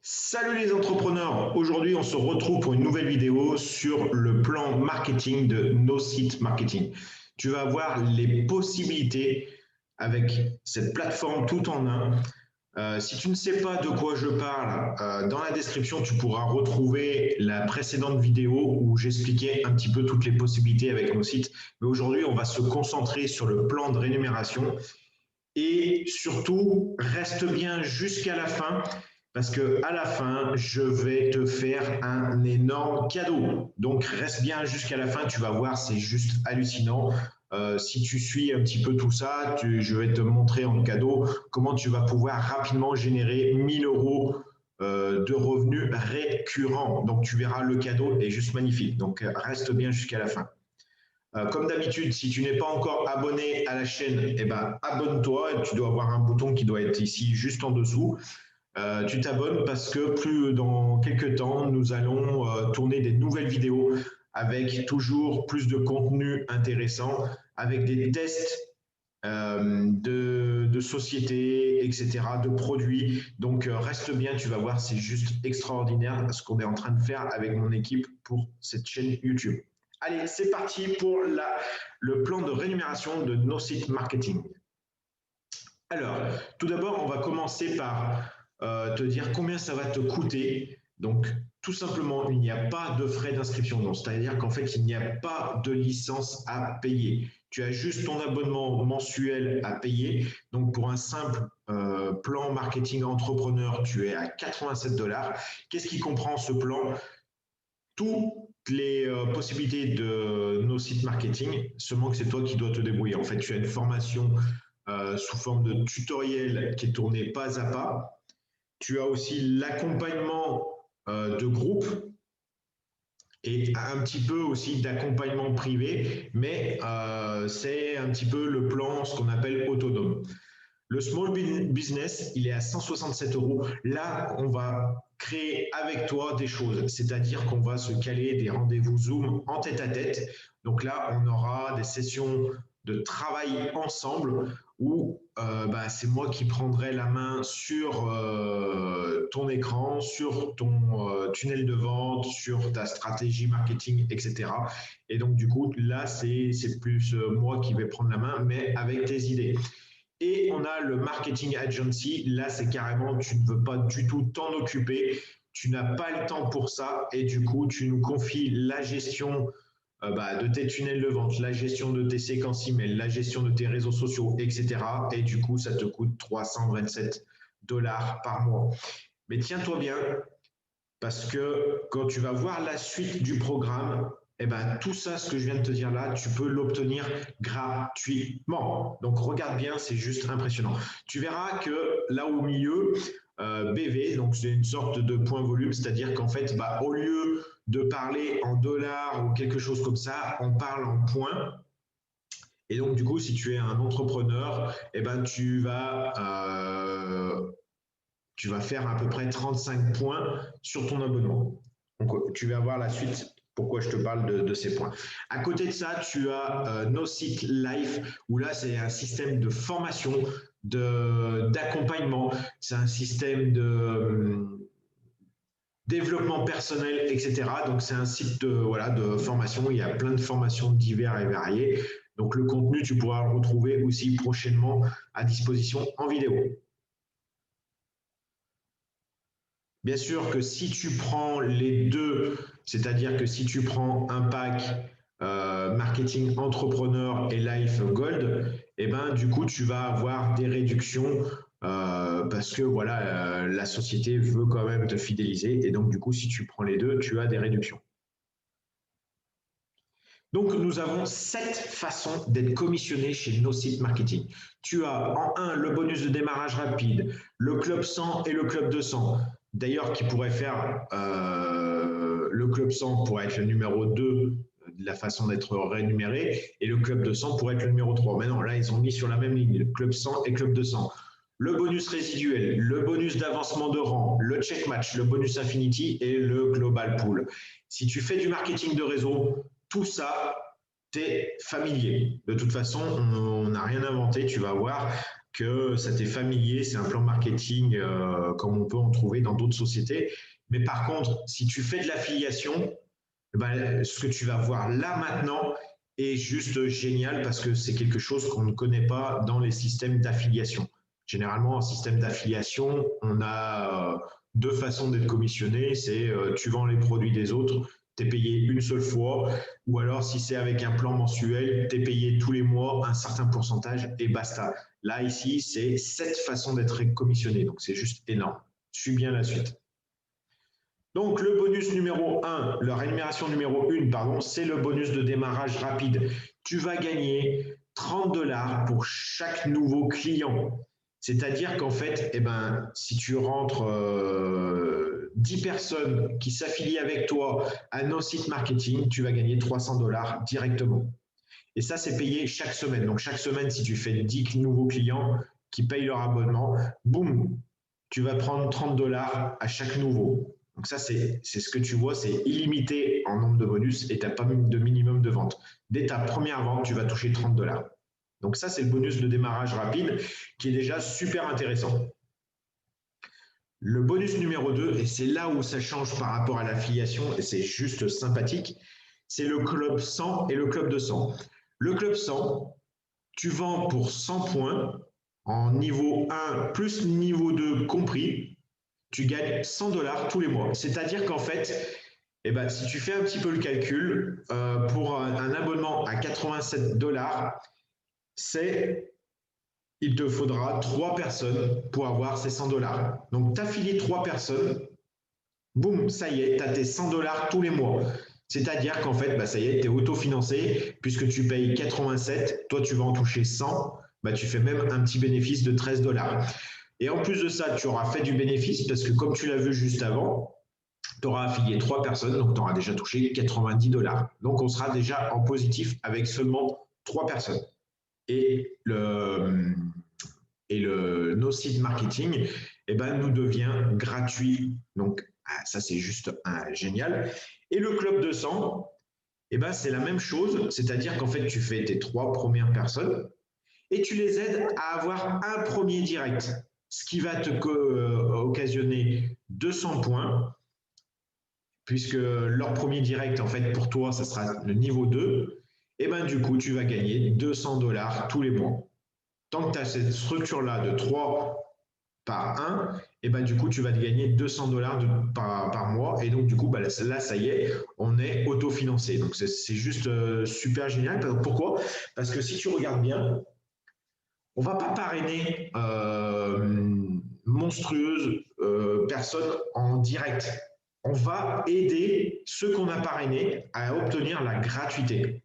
Salut les entrepreneurs, aujourd'hui on se retrouve pour une nouvelle vidéo sur le plan marketing de No Site Marketing. Tu vas voir les possibilités avec cette plateforme tout en un. Si tu ne sais pas de quoi je parle, dans la description tu pourras retrouver la précédente vidéo où j'expliquais un petit peu toutes les possibilités avec nos sites. Mais aujourd'hui on va se concentrer sur le plan de rémunération et surtout reste bien jusqu'à la fin parce que à la fin, je vais te faire un énorme cadeau. Donc reste bien jusqu'à la fin, tu vas voir, c'est juste hallucinant. Si tu suis un petit peu tout ça, je vais te montrer en cadeau comment tu vas pouvoir rapidement générer 1 000 € de revenus récurrents. Donc tu verras, le cadeau est juste magnifique. Donc reste bien jusqu'à la fin. Comme d'habitude, si tu n'es pas encore abonné à la chaîne, eh ben, abonne-toi. Tu dois avoir un bouton qui doit être ici juste en dessous. Tu t'abonnes parce que plus dans quelques temps, nous allons tourner des nouvelles vidéos avec toujours plus de contenu intéressant, avec des tests de sociétés, etc., de produits. Donc reste bien, tu vas voir, c'est juste extraordinaire ce qu'on est en train de faire avec mon équipe pour cette chaîne YouTube. Allez, c'est parti pour le plan de rémunération de No Site Marketing. Alors, tout d'abord, on va commencer par te dire combien ça va te coûter. Donc, tout simplement, il n'y a pas de frais d'inscription. C'est-à-dire qu'en fait, il n'y a pas de licence à payer. Tu as juste ton abonnement mensuel à payer. Donc, pour un simple plan marketing entrepreneur, tu es à 87 $. Qu'est-ce qui comprend ce plan? Toutes les possibilités de nos sites marketing, seulement que c'est toi qui dois te débrouiller. En fait, tu as une formation sous forme de tutoriel qui est tourné pas à pas. Tu as aussi l'accompagnement de groupe et un petit peu aussi d'accompagnement privé, mais c'est un petit peu le plan, ce qu'on appelle autonome. Le small business, il est à 167 €. Là, on va créer avec toi des choses, c'est-à-dire qu'on va se caler des rendez-vous Zoom en tête à tête. Donc là, on aura des sessions de travail ensemble où c'est moi qui prendrai la main sur ton écran, sur ton tunnel de vente, sur ta stratégie marketing, etc. Et donc, du coup, là, c'est plus moi qui vais prendre la main, mais avec tes idées. Et on a le marketing agency. Là, c'est carrément, tu ne veux pas du tout t'en occuper. Tu n'as pas le temps pour ça. Et du coup, tu nous confies la gestion de tes tunnels de vente, la gestion de tes séquences email, la gestion de tes réseaux sociaux, etc. Et du coup, ça te coûte 327 $ par mois. Mais tiens-toi bien, parce que quand tu vas voir la suite du programme, eh ben, tout ça, ce que je viens de te dire là, tu peux l'obtenir gratuitement. Donc, regarde bien, c'est juste impressionnant. Tu verras que là au milieu, BV, donc c'est une sorte de point volume, c'est-à-dire qu'en fait, au lieu de parler en dollars ou quelque chose comme ça, on parle en points. Et donc, du coup, si tu es un entrepreneur, eh ben, tu vas faire à peu près 35 points sur ton abonnement. Donc, tu vas voir la suite pourquoi je te parle de ces points. À côté de ça, tu as No Site Life, où là, c'est un système de formation, d'accompagnement, c'est un système de développement personnel, etc. Donc, c'est un site de formation. Il y a plein de formations diverses et variées. Donc, le contenu, tu pourras le retrouver aussi prochainement à disposition en vidéo. Bien sûr que si tu prends les deux, c'est-à-dire que si tu prends un pack marketing entrepreneur et life gold, eh ben, du coup, tu vas avoir des réductions parce que voilà, la société veut quand même te fidéliser. Et donc, du coup, si tu prends les deux, tu as des réductions. Donc, nous avons 7 façons d'être commissionné chez No Site Marketing. Tu as en 1 le bonus de démarrage rapide, le club 100 et le club 200. D'ailleurs, qui pourrait faire le club 100 pourrait être le numéro 2 de la façon d'être rémunéré et le club 200 pourrait être le numéro 3. Mais non, là, ils ont mis sur la même ligne, le club 100 et club 200. Le bonus résiduel, le bonus d'avancement de rang, le check match, le bonus Infinity et le global pool. Si tu fais du marketing de réseau, tout ça, tu es familier. De toute façon, on n'a rien inventé, tu vas voir. que ça t'est familier, c'est un plan marketing comme on peut en trouver dans d'autres sociétés. Mais par contre, si tu fais de l'affiliation, ben, ce que tu vas voir là maintenant est juste génial parce que c'est quelque chose qu'on ne connaît pas dans les systèmes d'affiliation. Généralement, en système d'affiliation, on a deux façons d'être commissionné. C'est tu vends les produits des autres, tu es payé une seule fois, ou alors si c'est avec un plan mensuel, tu es payé tous les mois un certain pourcentage et basta. Là, ici, c'est 7 façons d'être commissionné, donc c'est juste énorme. Suis bien la suite. Donc, le bonus numéro 1, la rémunération numéro 1, pardon, c'est le bonus de démarrage rapide. Tu vas gagner 30 $ pour chaque nouveau client. C'est-à-dire qu'en fait, eh ben, si tu rentres 10 personnes qui s'affilient avec toi à nos sites marketing, tu vas gagner 300 $ directement. Et ça, c'est payé chaque semaine. Donc, chaque semaine, si tu fais 10 nouveaux clients qui payent leur abonnement, boum, tu vas prendre 30 $ à chaque nouveau. Donc ça, c'est ce que tu vois, c'est illimité en nombre de bonus et tu n'as pas de minimum de vente. Dès ta première vente, tu vas toucher 30 $. Donc ça, c'est le bonus de démarrage rapide qui est déjà super intéressant. Le bonus numéro 2, et c'est là où ça change par rapport à l'affiliation, et c'est juste sympathique, c'est le club 100 et le club 200. Le club 100, tu vends pour 100 points en niveau 1 plus niveau 2 compris, tu gagnes 100 $ tous les mois. C'est-à-dire qu'en fait, eh ben, si tu fais un petit peu le calcul, pour un abonnement à 87 $, il te faudra 3 personnes pour avoir ces 100 $. Donc, tu affilies 3 personnes, boum, ça y est, tu as tes 100 $ tous les mois. C'est-à-dire qu'en fait, bah, ça y est, tu es autofinancé, puisque tu payes 87, toi tu vas en toucher 100, bah, tu fais même un petit bénéfice de 13 $. Et en plus de ça, tu auras fait du bénéfice, parce que comme tu l'as vu juste avant, tu auras affilié 3 personnes, donc tu auras déjà touché 90 $. Donc on sera déjà en positif avec seulement 3 personnes. Et nos sites marketing, eh ben, nous devient gratuit. Donc, ça, c'est juste génial. Et le Club 200, eh ben, c'est la même chose, c'est-à-dire qu'en fait, tu fais tes 3 premières personnes et tu les aides à avoir un premier direct, ce qui va te occasionner 200 points, puisque leur premier direct, en fait, pour toi, ça sera le niveau 2. Et ben, du coup, tu vas gagner 200 $ tous les mois. Tant que tu as cette structure-là de 3 par 1, et ben, du coup, tu vas te gagner 200 $ par mois. Et donc, du coup, bah, là, ça y est, on est autofinancé. Donc, c'est juste super génial. Pourquoi? Parce que si tu regardes bien, on ne va pas parrainer monstrueuses personnes en direct. On va aider ceux qu'on a parrainés à obtenir la gratuité.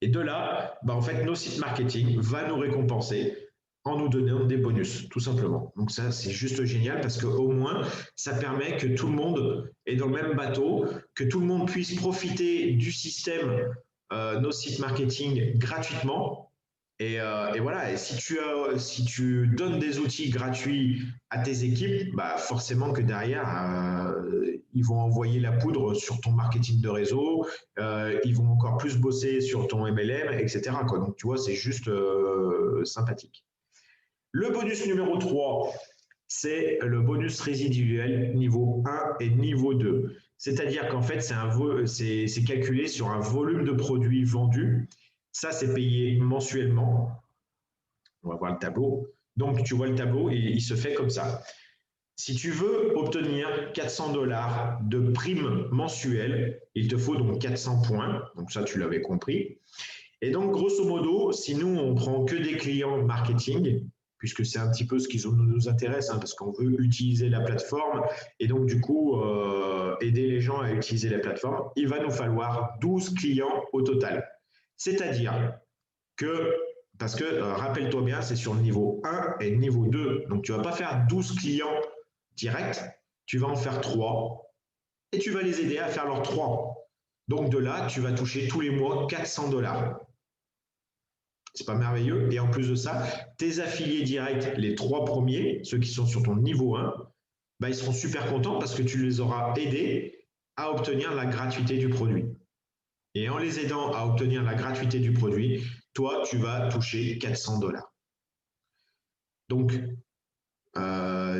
Et de là, bah en fait, nos sites marketing va nous récompenser en nous donnant des bonus, tout simplement. Donc ça, c'est juste génial parce qu'au moins, ça permet que tout le monde est dans le même bateau, que tout le monde puisse profiter du système nos sites marketing gratuitement. Et voilà, et si tu donnes des outils gratuits à tes équipes, bah forcément que derrière, ils vont envoyer la poudre sur ton marketing de réseau, ils vont encore plus bosser sur ton MLM, etc., quoi. Donc, tu vois, c'est juste sympathique. Le bonus numéro 3, c'est le bonus résiduel niveau 1 et niveau 2. C'est-à-dire qu'en fait, c'est calculé sur un volume de produits vendus. Ça, c'est payé mensuellement. On va voir le tableau. Donc, tu vois le tableau et il se fait comme ça. Si tu veux obtenir 400 $ de prime mensuelle, il te faut donc 400 points. Donc ça, tu l'avais compris. Et donc, grosso modo, si nous, on prend que des clients marketing, puisque c'est un petit peu ce qui nous intéresse, hein, parce qu'on veut utiliser la plateforme et donc, du coup, aider les gens à utiliser la plateforme, il va nous falloir 12 clients au total. C'est-à-dire que, parce que, rappelle-toi bien, c'est sur le niveau 1 et le niveau 2. Donc, tu ne vas pas faire 12 clients directs, tu vas en faire 3 et tu vas les aider à faire leurs 3. Donc, de là, tu vas toucher tous les mois 400 $. C'est pas merveilleux. Et en plus de ça, tes affiliés directs, les 3 premiers, ceux qui sont sur ton niveau 1, bah, ils seront super contents parce que tu les auras aidés à obtenir la gratuité du produit. Et en les aidant à obtenir la gratuité du produit, toi, tu vas toucher 400 $. Donc,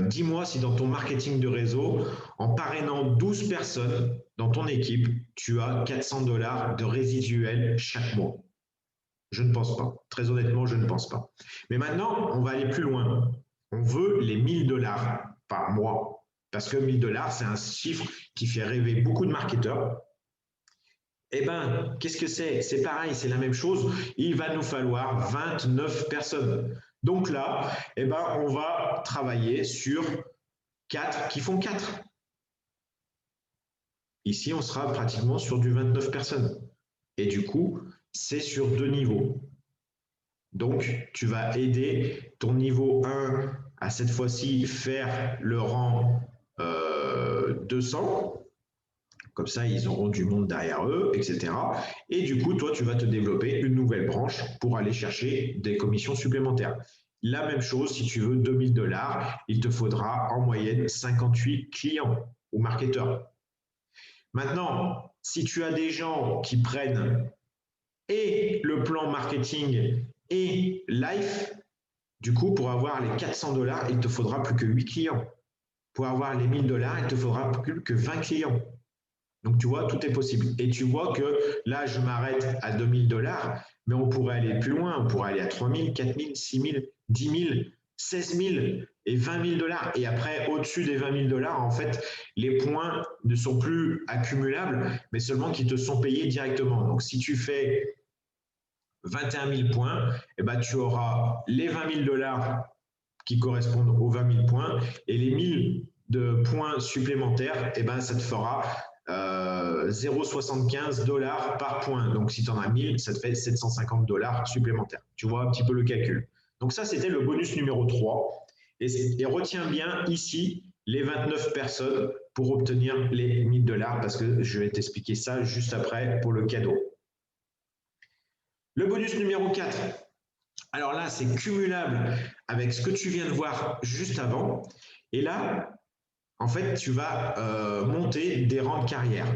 dis-moi si dans ton marketing de réseau, en parrainant 12 personnes dans ton équipe, tu as 400 $ de résiduel chaque mois. Je ne pense pas. Très honnêtement, je ne pense pas. Mais maintenant, on va aller plus loin. On veut les 1000 $ par mois. Parce que 1000 $, c'est un chiffre qui fait rêver beaucoup de marketeurs. Eh bien, qu'est-ce que c'est? C'est pareil, c'est la même chose. Il va nous falloir 29 personnes. Donc là, eh ben, on va travailler sur 4 qui font 4. Ici, on sera pratiquement sur du 29 personnes. Et du coup, c'est sur 2 niveaux. Donc, tu vas aider ton niveau 1 à cette fois-ci faire le rang 200. Comme ça, ils auront du monde derrière eux, etc. Et du coup, toi, tu vas te développer une nouvelle branche pour aller chercher des commissions supplémentaires. La même chose, si tu veux 2000 $, il te faudra en moyenne 58 clients ou marketeurs. Maintenant, si tu as des gens qui prennent et le plan marketing et life, du coup, pour avoir les 400 $, il te faudra plus que 8 clients. Pour avoir les 1000 $, il te faudra plus que 20 clients. Donc, tu vois, tout est possible. Et tu vois que là, je m'arrête à 2000 $, mais on pourrait aller plus loin. On pourrait aller à 3000, 4000, 6000, 10 000, 16 000 et 20 000 $. Et après, au-dessus des 20 000 $, en fait, les points ne sont plus accumulables, mais seulement qui te sont payés directement. Donc, si tu fais 21 000 points, eh ben, tu auras les 20 000 $ qui correspondent aux 20 000 points et les 1000 de points supplémentaires, eh ben, ça te fera 0,75 $ par point. Donc, si tu en as 1000, ça te fait 750 $ supplémentaires. Tu vois un petit peu le calcul. Donc, ça, c'était le bonus numéro 3. Et retiens bien ici les 29 personnes pour obtenir les 1000 $ parce que je vais t'expliquer ça juste après pour le cadeau. Le bonus numéro 4. Alors là, c'est cumulable avec ce que tu viens de voir juste avant. Et là, en fait, tu vas monter des rangs de carrière.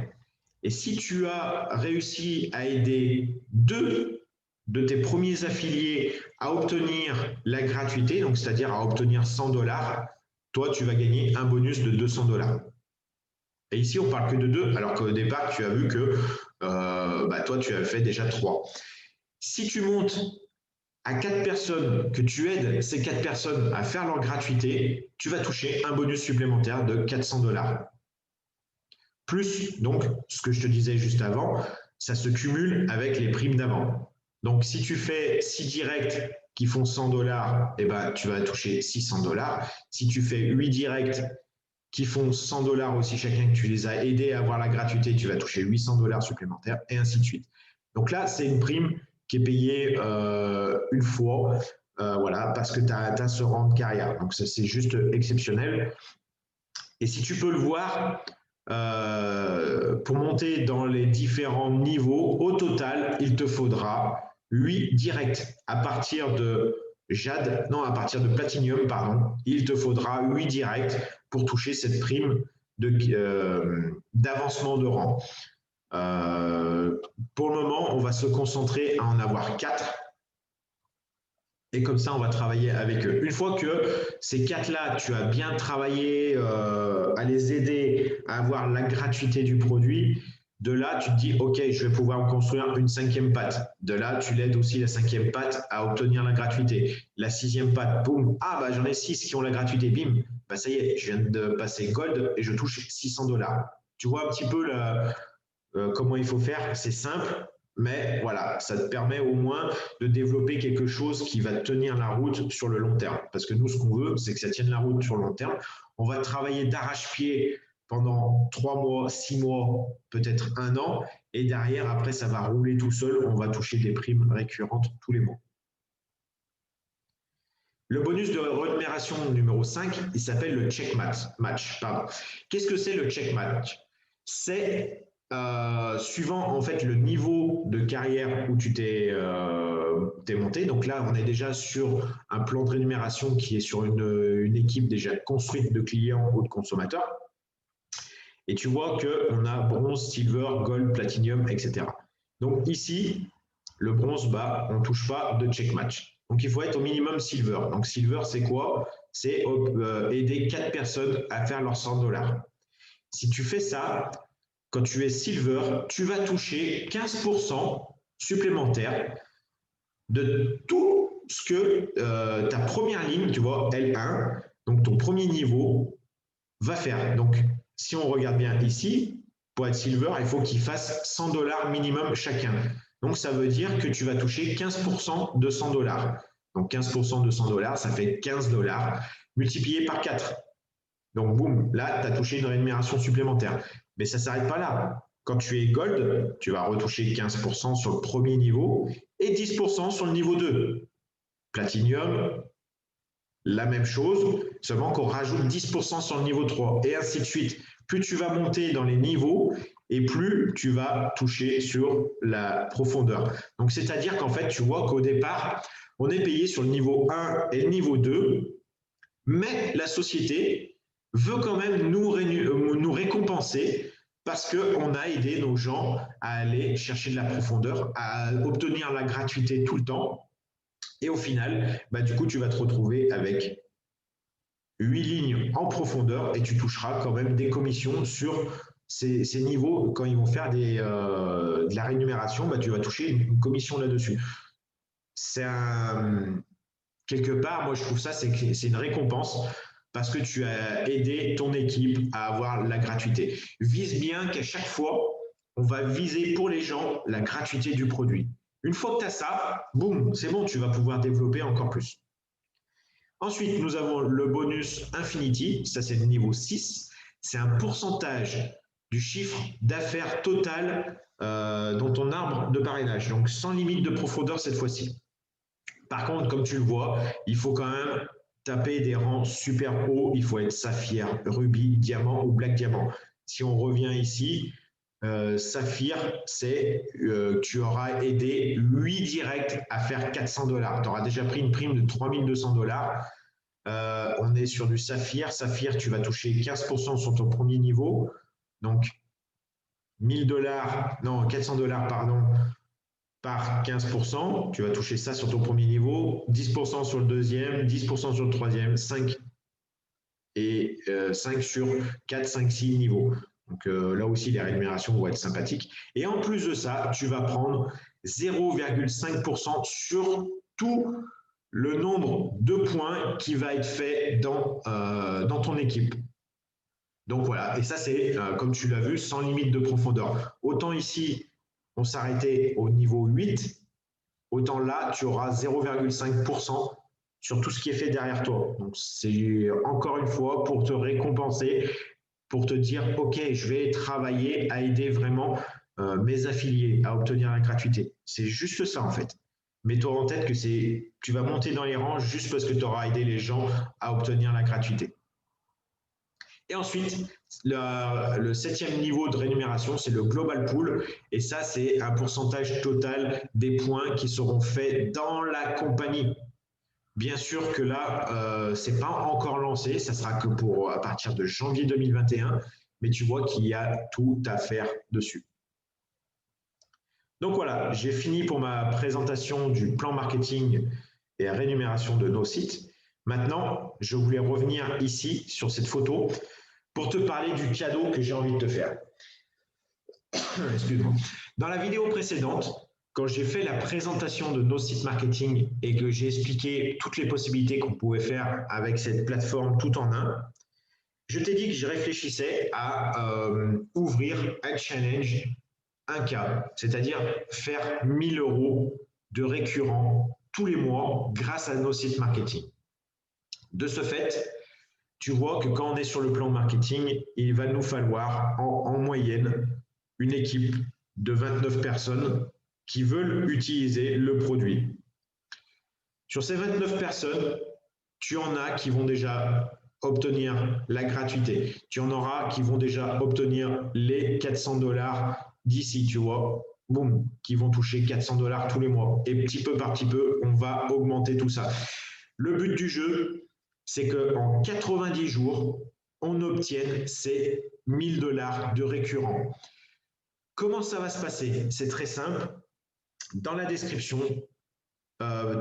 Et si tu as réussi à aider 2 de tes premiers affiliés à obtenir la gratuité, donc c'est-à-dire à obtenir 100 $, toi, tu vas gagner un bonus de 200 $. Et ici, on parle que de 2, alors qu'au départ, tu as vu que toi, tu as fait déjà 3. Si tu montes à 4 personnes, que tu aides ces 4 personnes à faire leur gratuité, tu vas toucher un bonus supplémentaire de 400 $. Plus, donc, ce que je te disais juste avant, ça se cumule avec les primes d'avant. Donc, si tu fais 6 directs qui font 100 $, eh ben, tu vas toucher 600 $. Si tu fais 8 directs qui font 100 $ aussi chacun, que tu les as aidés à avoir la gratuité, tu vas toucher 800 $ supplémentaires, et ainsi de suite. Donc là, c'est une prime qui est payée une fois, voilà, parce que tu as ce rang de carrière. Donc, c'est juste exceptionnel. Et si tu peux le voir, pour monter dans les différents niveaux, au total, il te faudra 8 directs. À partir de à partir de Platinum, pardon, il te faudra 8 directs pour toucher cette prime d'avancement de rang. Pour le moment, on va se concentrer à en avoir 4. Et comme ça, on va travailler avec eux. Une fois que ces 4-là, tu as bien travaillé à les aider à avoir la gratuité du produit, de là, tu te dis, OK, je vais pouvoir me construire une 5e patte. De là, tu l'aides aussi la 5e patte à obtenir la gratuité. La 6e patte, boum, ah, bah, j'en ai 6 qui ont la gratuité, bim, bah, ça y est, je viens de passer Gold et je touche 600 $. Tu vois un petit peu comment il faut faire, c'est simple. Mais voilà, ça te permet au moins de développer quelque chose qui va tenir la route sur le long terme. Parce que nous, ce qu'on veut, c'est que ça tienne la route sur le long terme. On va travailler d'arrache-pied pendant 3 mois, 6 mois, peut-être 1 an. Et derrière, après, ça va rouler tout seul. On va toucher des primes récurrentes tous les mois. Le bonus de rémunération numéro 5, il s'appelle le check match. Qu'est-ce que c'est le check match? C'est suivant en fait le niveau de carrière où tu t'es monté. Donc là, on est déjà sur un plan de rémunération qui est sur une équipe déjà construite de clients ou de consommateurs. Et tu vois qu'on a bronze, silver, gold, platinum, etc. Donc ici, le bronze, on ne touche pas de check match. Donc, il faut être au minimum silver. Donc, silver, c'est quoi? C'est aider 4 personnes à faire leurs 100 $. Si tu fais ça, quand tu es silver, tu vas toucher 15% supplémentaire de tout ce que ta première ligne, tu vois, L1, donc ton premier niveau, va faire. Donc, si on regarde bien ici, pour être silver, il faut qu'ils fassent 100 $ minimum chacun. Donc, ça veut dire que tu vas toucher 15% de 100 $. Donc, 15% de 100 $, ça fait 15 $ multiplié par 4. Donc, boum, là, tu as touché une rémunération supplémentaire. Mais ça ne s'arrête pas là. Quand tu es gold, tu vas retoucher 15% sur le premier niveau et 10% sur le niveau 2. Platinum, la même chose, seulement qu'on rajoute 10% sur le niveau 3 et ainsi de suite. Plus tu vas monter dans les niveaux et plus tu vas toucher sur la profondeur. Donc, c'est-à-dire qu'en fait, tu vois qu'au départ, on est payé sur le niveau 1 et le niveau 2, mais la société veut quand même nous récompenser parce qu'on a aidé nos gens à aller chercher de la profondeur, à obtenir la gratuité tout le temps. Et au final, bah, du coup, tu vas te retrouver avec 8 lignes en profondeur et tu toucheras quand même des commissions sur ces niveaux. Quand ils vont faire de la rémunération, bah, tu vas toucher une commission là-dessus. C'est quelque part, moi je trouve ça, c'est une récompense parce que tu as aidé ton équipe à avoir la gratuité. Vise bien qu'à chaque fois, on va viser pour les gens la gratuité du produit. Une fois que tu as ça, boum, c'est bon, tu vas pouvoir développer encore plus. Ensuite, nous avons le bonus Infinity, ça c'est le niveau 6. C'est un pourcentage du chiffre d'affaires total dans ton arbre de parrainage, donc sans limite de profondeur cette fois-ci. Par contre, comme tu le vois, il faut quand même taper des rangs super hauts. Il faut être saphir, rubis, diamant ou black diamant. Si on revient ici, saphir, c'est tu auras aidé 8 directs à faire 400 $. Tu auras déjà pris une prime de 3200 $. On est sur du saphir. Saphir, tu vas toucher 15% sur ton premier niveau. Donc, 1000 $, non, 400 $, pardon, par 15%, tu vas toucher ça sur ton premier niveau, 10% sur le deuxième, 10% sur le troisième, 5 et 5 sur 4, 5, 6 niveaux. Donc là aussi, les rémunérations vont être sympathiques. Et en plus de ça, tu vas prendre 0,5% sur tout le nombre de points qui va être fait dans ton équipe. Donc voilà, et ça c'est, comme tu l'as vu, sans limite de profondeur. Autant ici, on s'arrêtait au niveau 8, autant là, tu auras 0,5% sur tout ce qui est fait derrière toi. Donc, c'est encore une fois pour te récompenser, pour te dire, OK, je vais travailler à aider vraiment mes affiliés à obtenir la gratuité. C'est juste ça, en fait. Mets-toi en tête que tu vas monter dans les rangs juste parce que tu auras aidé les gens à obtenir la gratuité. Et ensuite, le 7e niveau de rémunération, c'est le Global Pool. Et ça, c'est un pourcentage total des points qui seront faits dans la compagnie. Bien sûr que là, ce n'est pas encore lancé. Ça sera que à partir de janvier 2021. Mais tu vois qu'il y a tout à faire dessus. Donc voilà, j'ai fini pour ma présentation du plan marketing et la rémunération de nos sites. Maintenant, je voulais revenir ici sur cette photo pour te parler du cadeau que j'ai envie de te faire. Excuse-moi. Dans la vidéo précédente, quand j'ai fait la présentation de nos sites marketing et que j'ai expliqué toutes les possibilités qu'on pouvait faire avec cette plateforme tout en un, je t'ai dit que je réfléchissais à ouvrir un challenge 1K, c'est-à-dire faire 1000 € de récurrent tous les mois grâce à nos sites marketing. De ce fait, tu vois que quand on est sur le plan marketing, il va nous falloir en moyenne une équipe de 29 personnes qui veulent utiliser le produit. Sur ces 29 personnes, tu en as qui vont déjà obtenir la gratuité. Tu en auras qui vont déjà obtenir les 400 $ d'ici, tu vois, boum, qui vont toucher 400 $ tous les mois. Et petit peu par petit peu, on va augmenter tout ça. Le but du jeu, c'est qu'en 90 jours, on obtienne ces 1000 $ de récurrent. Comment ça va se passer? C'est très simple. Dans la description,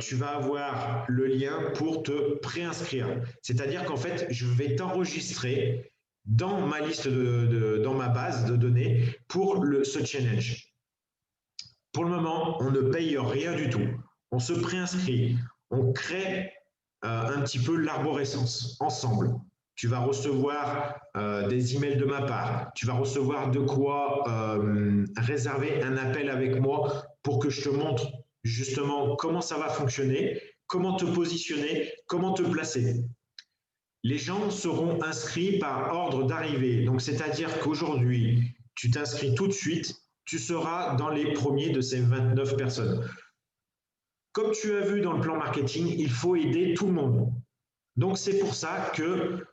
tu vas avoir le lien pour te préinscrire. C'est-à-dire qu'en fait, je vais t'enregistrer dans ma liste dans ma base de données pour ce challenge. Pour le moment, on ne paye rien du tout. On se préinscrit, on crée un petit peu l'arborescence ensemble. Tu vas recevoir des emails de ma part. Tu vas recevoir de quoi réserver un appel avec moi pour que je te montre justement comment ça va fonctionner, comment te positionner, comment te placer. Les gens seront inscrits par ordre d'arrivée. Donc, c'est-à-dire qu'aujourd'hui, tu t'inscris tout de suite, tu seras dans les premiers de ces 29 personnes. Comme tu as vu dans le plan marketing, il faut aider tout le monde. Donc, c'est pour ça que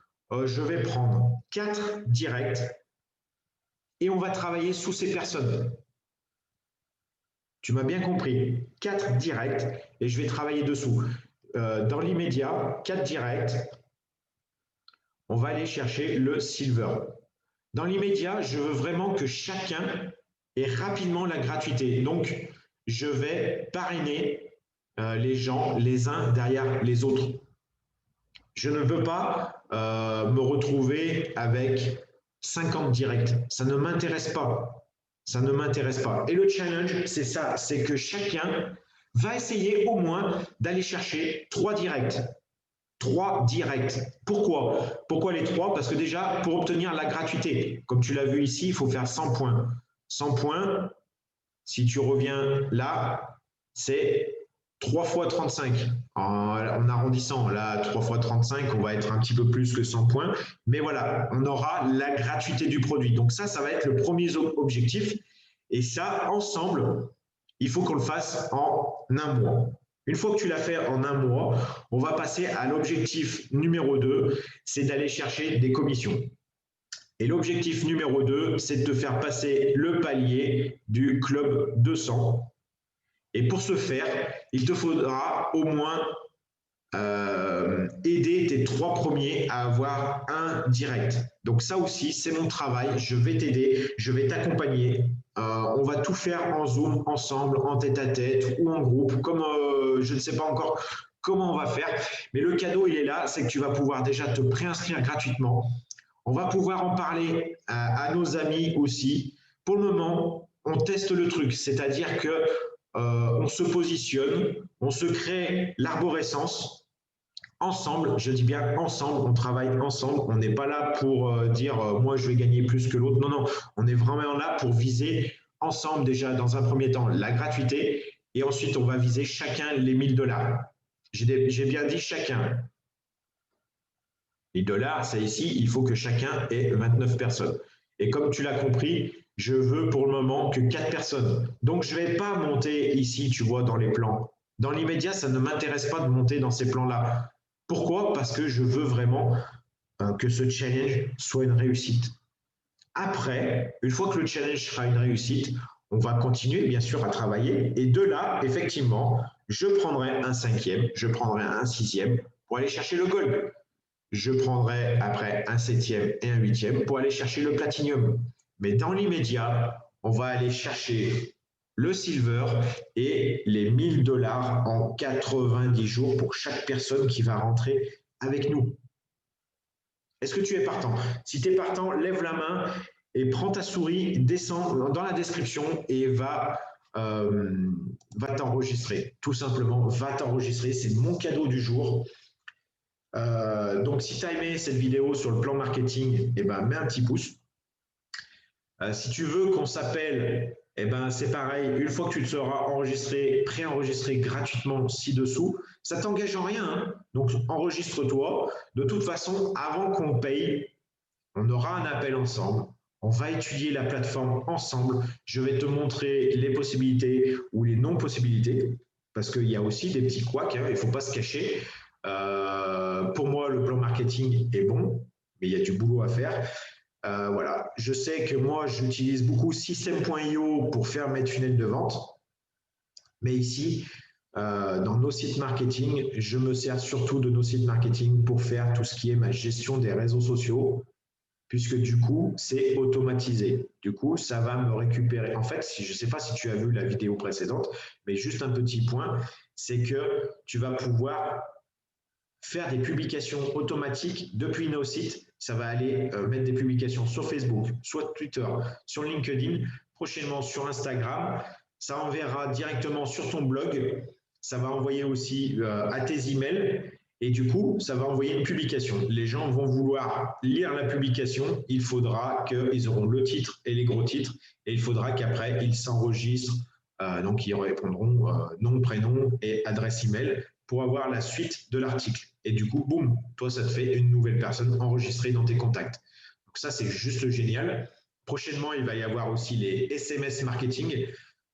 je vais prendre 4 directs et on va travailler sous ces personnes. Tu m'as bien compris. 4 directs et je vais travailler dessous. Dans l'immédiat, 4 directs, on va aller chercher le silver. Dans l'immédiat, je veux vraiment que chacun ait rapidement la gratuité. Donc, je vais parrainer les gens les uns derrière les autres. Je ne veux pas me retrouver avec 50 directs. Ça ne m'intéresse pas. Ça ne m'intéresse pas. Et le challenge, c'est ça, c'est que chacun va essayer au moins d'aller chercher 3 directs. 3 directs. Pourquoi? Pourquoi les 3? Parce que déjà, pour obtenir la gratuité, comme tu l'as vu ici, il faut faire 100 points. 100 points, si tu reviens là, c'est 3 fois 35. En arrondissant, là, 3 fois 35, on va être un petit peu plus que 100 points. Mais voilà, on aura la gratuité du produit. Donc ça va être le premier objectif. Et ça, ensemble, il faut qu'on le fasse en un mois. Une fois que tu l'as fait en un mois, on va passer à l'objectif numéro 2, c'est d'aller chercher des commissions. Et l'objectif numéro 2, c'est de te faire passer le palier du club 200. Et pour ce faire, il te faudra au moins aider tes 3 premiers à avoir un direct. Donc ça aussi, c'est mon travail. Je vais t'aider, je vais t'accompagner. On va tout faire en Zoom, ensemble, en tête-à-tête ou en groupe, comme je ne sais pas encore comment on va faire. Mais le cadeau, il est là, c'est que tu vas pouvoir déjà te préinscrire gratuitement. On va pouvoir en parler à nos amis aussi. Pour le moment, on teste le truc, c'est-à-dire que on se positionne, on se crée l'arborescence ensemble, je dis bien ensemble, on travaille ensemble, on n'est pas là pour dire moi je vais gagner plus que l'autre, non, non, on est vraiment là pour viser ensemble déjà dans un premier temps la gratuité et ensuite on va viser chacun les 1000 $. J'ai bien dit chacun. Les dollars, c'est ici, il faut que chacun ait 29 personnes. Et comme tu l'as compris, je veux pour le moment que 4 personnes. Donc je ne vais pas monter ici, tu vois, dans les plans. Dans l'immédiat, ça ne m'intéresse pas de monter dans ces plans-là. Pourquoi? Parce que je veux vraiment que ce challenge soit une réussite. Après, une fois que le challenge sera une réussite, on va continuer bien sûr à travailler. Et de là, effectivement, je prendrai un 5e, je prendrai un 6e pour aller chercher le gold. Je prendrai après un 7e et un 8e pour aller chercher le platinum. Mais dans l'immédiat, on va aller chercher le silver et les 1000 $ en 90 jours pour chaque personne qui va rentrer avec nous. Est-ce que tu es partant? Si tu es partant, lève la main et prends ta souris, descends dans la description et va t'enregistrer. Tout simplement, va t'enregistrer. C'est mon cadeau du jour. Donc, si tu as aimé cette vidéo sur le plan marketing, eh ben, mets un petit pouce. Si tu veux qu'on s'appelle, eh ben, c'est pareil. Une fois que tu te seras enregistré, préenregistré gratuitement ci-dessous, ça t'engage en rien. Hein. Donc, enregistre-toi. De toute façon, avant qu'on paye, on aura un appel ensemble. On va étudier la plateforme ensemble. Je vais te montrer les possibilités ou les non-possibilités parce qu'il y a aussi des petits couacs. Hein, il ne faut pas se cacher. Pour moi, le plan marketing est bon, mais il y a du boulot à faire. Voilà. Je sais que moi, j'utilise beaucoup System.io pour faire mes tunnels de vente. Mais ici, dans nos sites marketing, je me sers surtout de nos sites marketing pour faire tout ce qui est ma gestion des réseaux sociaux, puisque du coup, c'est automatisé. Du coup, ça va me récupérer. En fait, je ne sais pas si tu as vu la vidéo précédente, mais juste un petit point, c'est que tu vas pouvoir faire des publications automatiques depuis nos sites. Ça va aller mettre des publications sur Facebook, soit Twitter, sur LinkedIn, prochainement sur Instagram. Ça enverra directement sur ton blog. Ça va envoyer aussi à tes emails. Et du coup, ça va envoyer une publication. Les gens vont vouloir lire la publication. Il faudra qu'ils auront le titre et les gros titres. Et il faudra qu'après, ils s'enregistrent. Donc, ils répondront nom, prénom et adresse email pour avoir la suite de l'article. Et du coup, boum, toi, ça te fait une nouvelle personne enregistrée dans tes contacts. Donc ça, c'est juste génial. Prochainement, il va y avoir aussi les SMS marketing.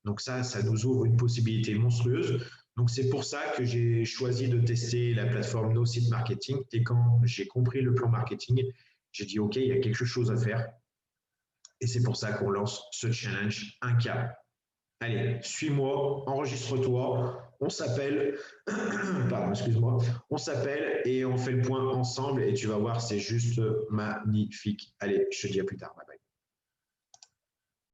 Donc ça nous ouvre une possibilité monstrueuse. Donc c'est pour ça que j'ai choisi de tester la plateforme No Site Marketing. Et quand j'ai compris le plan marketing, j'ai dit, OK, il y a quelque chose à faire. Et c'est pour ça qu'on lance ce challenge 1K. Allez, suis-moi, enregistre-toi, on s'appelle, pardon, excuse-moi, on s'appelle et on fait le point ensemble et tu vas voir, c'est juste magnifique. Allez, je te dis à plus tard.